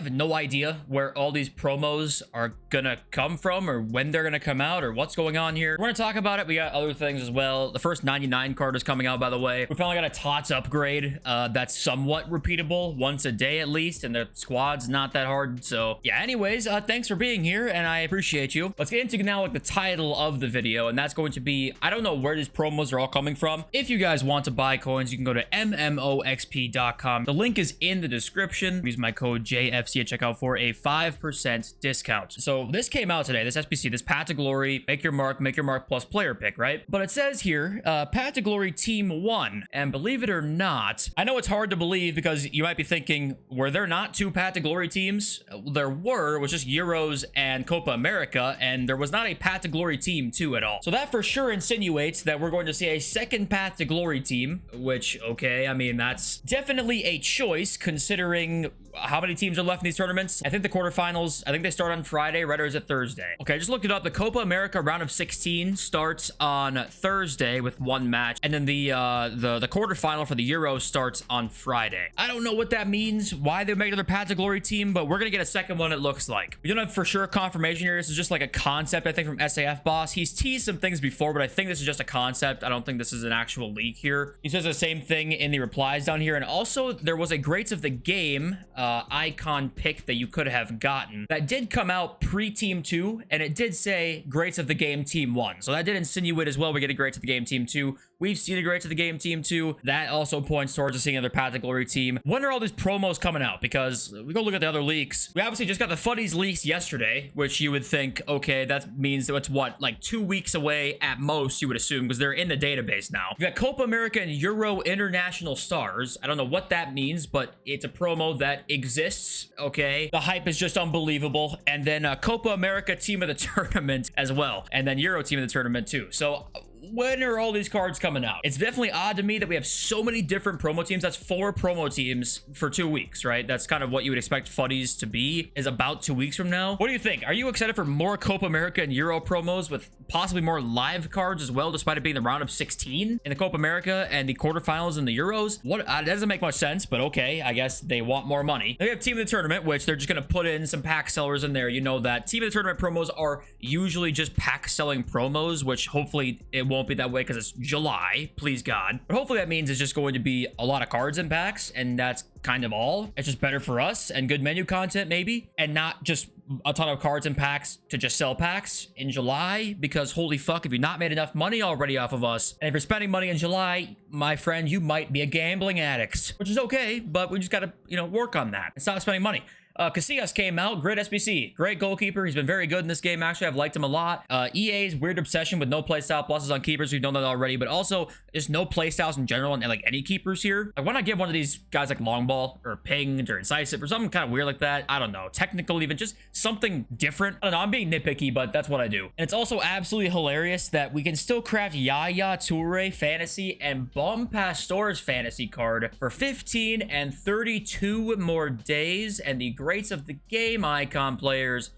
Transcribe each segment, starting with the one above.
have no idea where all these promos are gonna come from or when they're gonna come out or what's going on here. We're gonna talk about it. We got other things as well. The first 99 card is coming out, by the way. We finally got a TOTS upgrade that's somewhat repeatable once a day at least, and the squad's not that hard. So yeah, anyways, thanks for being here and I appreciate you. Let's get into now like the title of the video, and that's going to be, I don't know where these promos are all coming from. If you guys want to buy coins, you can go to mmoxp.com. The link is in the description. Use my code JFC at checkout for a 5% discount. So this came out today, this SBC, this Path to Glory, make your mark plus player pick, right? But it says here, Path to Glory Team 1, and believe it or not, I know it's hard to believe because you might be thinking, were there not two Path to Glory teams? There were, it was just Euros and Copa America, and there was not a Path to Glory Team 2 at all. So that for sure insinuates that we're going to see a second Path to Glory team, which, okay, I mean, that's definitely a choice considering how many teams are left in these tournaments. I think the quarterfinals, I think they start on Friday, right? Or is it Thursday? Okay, I just looked it up. The Copa America round of 16 starts on Thursday with one match, and then the quarterfinal for the Euros starts on Friday. I don't know what that means, why they make another Path to Glory team, but we're gonna get a second one, it looks like. We don't have for sure confirmation here. This is just like a concept, I think, from SAF Boss. He's teased some things before, but I think this is just a concept. I don't think this is an actual leak here. He says the same thing in the replies down here, and also there was a Greats of the Game icon pick that you could have gotten that did come out pre-Team 2, and it did say Greats of the Game Team 1. So that did insinuate as well we get a Greats of the Game Team 2. We've seen a Greats of the Game Team 2. That also points towards us seeing another Path to Glory team. When are all these promos coming out? Because we go look at the other leaks. We obviously just got the Fuddies leaks yesterday, which you would think, okay, that means it's what, like 2 weeks away at most, you would assume, because they're in the database now. We got Copa America and Euro International Stars. I don't know what that means, but it's a promo that exists, okay? The hype is just unbelievable. And then Copa America Team of the Tournament as well. And then Euro Team of the Tournament too. So when are all these cards coming out? It's definitely odd to me that we have so many different promo teams. That's 4 promo teams for 2 weeks, right? That's kind of what you would expect Fuddies to be, is about 2 weeks from now. What do you think? Are you excited for more Copa America and Euro promos with possibly more live cards as well, despite it being the round of 16 in the Copa America and the quarterfinals in the Euros? What? That doesn't make much sense, but okay, I guess they want more money. They have Team of the Tournament, which they're just going to put in some pack sellers in there. You know that Team of the Tournament promos are usually just pack selling promos, which hopefully it won't be that way because it's July, please God. But hopefully that means it's just going to be a lot of cards in packs, and that's kind of all. It's just better for us and good menu content maybe, and not just a ton of cards and packs to just sell packs in July, because holy fuck, if you've not made enough money already off of us, and if you're spending money in July, my friend, you might be a gambling addict, which is okay, but we just gotta, you know, work on that and stop spending money. Casillas came out, great SBC, great goalkeeper. He's been very good in this game, actually. I've liked him a lot. EA's weird obsession with no playstyle pluses on keepers. We've known that already, but also just no playstyles in general and like any keepers here. Like, why not give one of these guys like long ball or pinged or incisive or something kind of weird like that? I don't know. Technical, even just something different. I don't know. I'm being nitpicky, but that's what I do. And it's also absolutely hilarious that we can still craft Yaya Toure fantasy and Bum Pastor's fantasy card for 15 and 32 more days, and the Greats of the Game icon players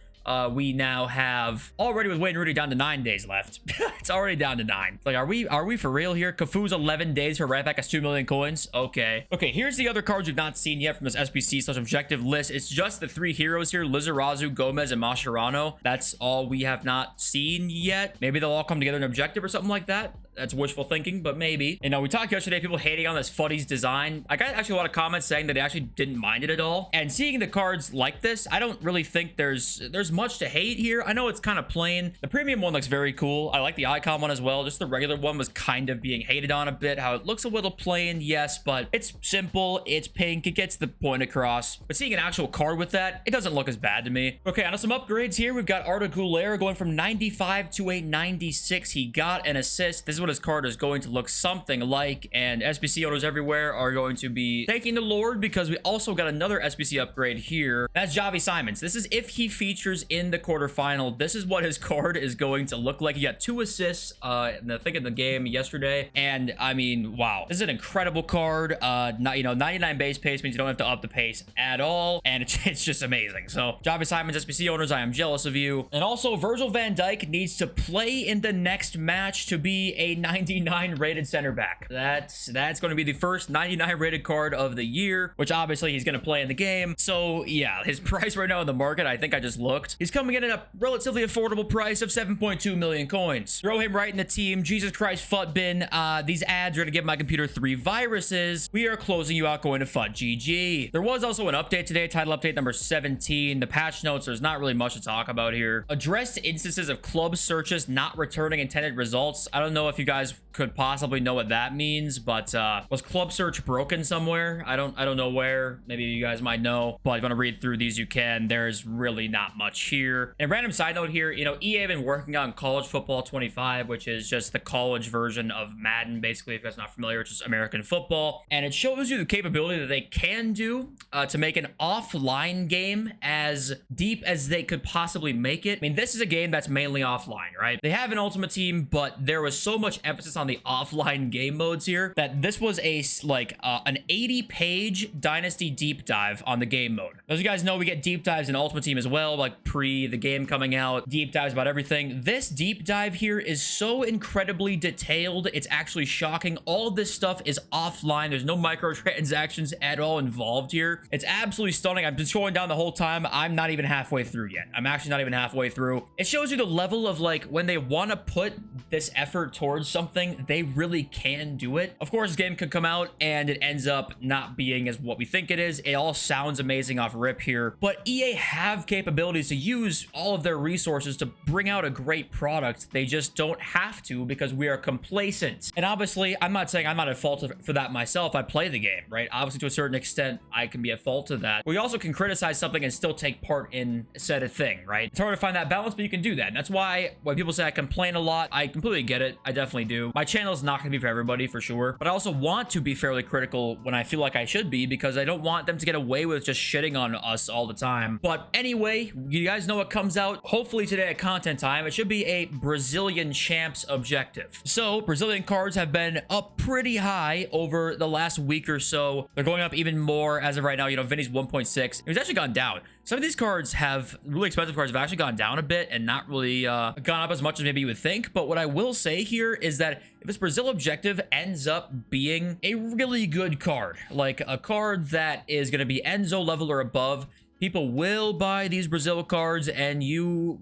we now have already, with Wayne Rooney down to 9 days left. It's already down to 9. Like, are we for real here? Cafu's 11 days for right back as 2 million coins. Okay, here's the other cards we've not seen yet from this SBC/objective list. It's just the 3 heroes here: Lizarazu, Gomez, and Mascherano. That's all we have not seen yet. Maybe they'll all come together in objective or something like that. That's wishful thinking, but maybe. You know, we talked yesterday, people hating on this Fuddies design. I got actually a lot of comments saying that they actually didn't mind it at all. And seeing the cards like this, I don't really think there's much to hate here. I know it's kind of plain. The premium one looks very cool. I like the icon one as well. Just the regular one was kind of being hated on a bit. How it looks a little plain, yes, but it's simple. It's pink. It gets the point across. But seeing an actual card with that, it doesn't look as bad to me. Okay, on to some upgrades here. We've got Arda Güler going from 95 to a 96. He got an assist. This is what his card is going to look something like, and SBC owners everywhere are going to be thanking the Lord, because we also got another SBC upgrade here. That's Javi Simons. This is if he features in the quarterfinal. This is what his card is going to look like. He got 2 assists I think in the game yesterday, and I mean, wow, this is an incredible card. You know, 99 base pace means you don't have to up the pace at all, and it's just amazing. So Javi Simons, SBC owners, I am jealous of you. And also, Virgil van Dijk needs to play in the next match to be a a 99 rated center back. That's going to be the first 99 rated card of the year, which obviously he's going to play in the game. So yeah, his price right now in the market, I think I just looked, he's coming in at a relatively affordable price of 7.2 million coins. Throw him right in the team. Jesus Christ, FUT bin. These ads are going to give my computer 3 viruses. We are closing you out going to FUT GG. There was also an update today, title update number 17. The patch notes, there's not really much to talk about here. Addressed instances of club searches not returning intended results. I don't know if you guys could possibly know what that means, but was club search broken somewhere? I don't know where. Maybe you guys might know, but if you want to read through these, you can. There's really not much here. And random side note here, you know, EA have been working on College Football 25, which is just the college version of Madden, basically, if you guys are not familiar, it's just American football. And it shows you the capability that they can do to make an offline game as deep as they could possibly make it. I mean, this is a game that's mainly offline, right? They have an Ultimate Team, but there was so much emphasis on the offline game modes here that this was a an 80-page Dynasty deep dive on the game mode. As you guys know, we get deep dives in Ultimate Team as well, like pre the game coming out, deep dives about everything. This deep dive here is so incredibly detailed, it's actually shocking. All of this stuff is offline. There's no microtransactions at all involved here. It's absolutely stunning. I've been scrolling down the whole time. I'm not even halfway through yet. I'm actually not even halfway through. It shows you the level of, like, when they want to put this effort towards something, they really can do it. Of course, this game could come out and it ends up not being as what we think it is. It all sounds amazing off rip here, but EA have capabilities to use all of their resources to bring out a great product. They just don't have to because we are complacent. And obviously, I'm not saying I'm not at fault for that myself. I play the game, right? Obviously, to a certain extent, I can be at fault to that. We also can criticize something and still take part in said thing, right? It's hard to find that balance, but you can do that. And that's why when people say I complain a lot, I completely get it. I definitely do. My channel is not going to be for everybody, for sure, but I also want to be fairly critical when I feel like I should be, because I don't want them to get away with just shitting on us all the time. But anyway, you guys know what comes out hopefully today at content time. It should be a Brazilian champs objective. So Brazilian cards have been up pretty high over the last week or so. They're going up even more as of right now. You know, Vinny's 1.6. It's actually gone down. Some of these cards really expensive cards have actually gone down a bit and not really gone up as much as maybe you would think. But what I will say here is that if this Brazil objective ends up being a really good card, like a card that is going to be Enzo level or above, people will buy these Brazil cards, and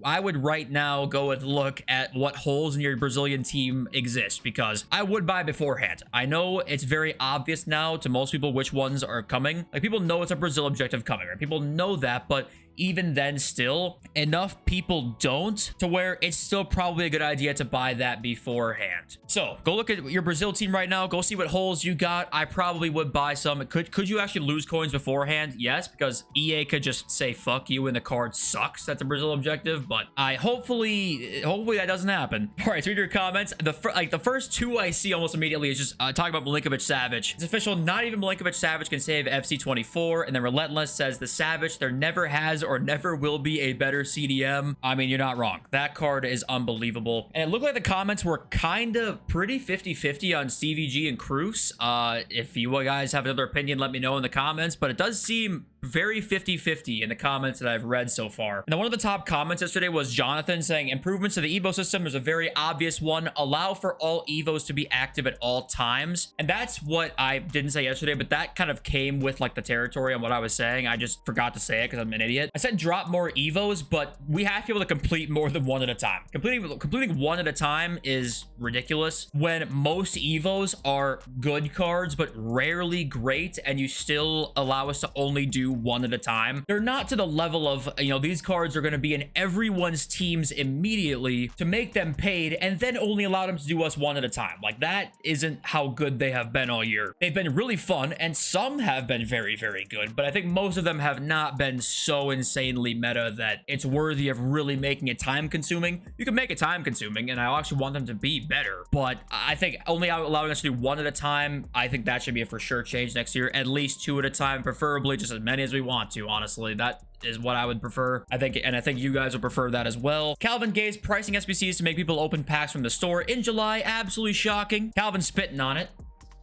I would right now go and look at what holes in your Brazilian team exist, because I would buy beforehand. I know it's very obvious now to most people which ones are coming. Like, people know it's a Brazil objective coming, right? People know that, but even then, still, enough people don't to where it's still probably a good idea to buy that beforehand. So go look at your Brazil team right now. Go see what holes you got. I probably would buy some. Could you actually lose coins beforehand? Yes, because EA could just say fuck you and the card sucks. That's a Brazil objective, but hopefully that doesn't happen. All right, so read your comments. The first two I see almost immediately is just talking about Milinkovic Savage. It's official. Not even Milinkovic Savage can save FC 24, and then Relentless says the Savage, there never has or never will be a better CDM. I mean, you're not wrong. That card is unbelievable. And it looked like the comments were kind of pretty 50-50 on CVG and Cruz. If you guys have another opinion, let me know in the comments, but it does seem very 50-50 in the comments that I've read so far. And then one of the top comments yesterday was Jonathan saying, improvements to the Evo system. There's a very obvious one. Allow for all Evos to be active at all times. And that's what I didn't say yesterday, but that kind of came with like the territory on what I was saying. I just forgot to say it because I'm an idiot. I said drop more Evos, but we have to be able to complete more than one at a time. Completing one at a time is ridiculous when most Evos are good cards, but rarely great, and you still allow us to only do one at a time. They're not to the level of, you know, these cards are going to be in everyone's teams immediately to make them paid and then only allow them to do us one at a time. Like, that isn't how good they have been all year. They've been really fun, and some have been very, very good, but I think most of them have not been so insanely meta that it's worthy of really making it time consuming. You can make it time consuming, and I actually want them to be better, but I think only allowing us to do one at a time, I think that should be a for sure change next year. At least two at a time, preferably just as many as we want to. Honestly, that is what I would prefer. I think you guys will prefer that as well. Calvin Gates pricing SBCs to make people open packs from the store in July. Absolutely shocking. Calvin spitting on it.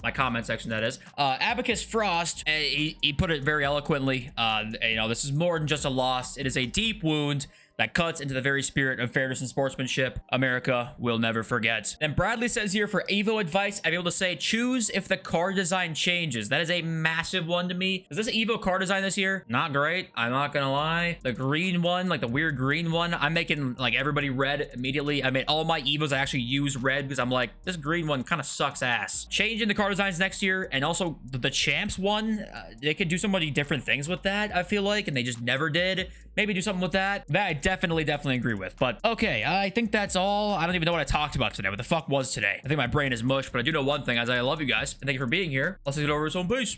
My comment section, that is. Abacus Frost, he put it very eloquently. You know, this is more than just a loss. It is a deep wound that cuts into the very spirit of fairness and sportsmanship America will never forget. And Bradley says here, for Evo advice, I'd be able to say choose if the card design changes. That is a massive one to me. Is this Evo card design this year? Not great. I'm not gonna lie. The green one, like the weird green one, I'm making like everybody red immediately. I made all my Evos I actually use red because I'm like, this green one kind of sucks ass. Changing the card designs next year, and also the champs one, they could do so many different things with that, I feel like, and they just never did. Maybe do something with that. That I definitely agree with. But okay, I think that's all. I don't even know what I talked about today. What the fuck was today? I think my brain is mush, but I do know one thing, as I love you guys, and thank you for being here. Let's get over to some peace.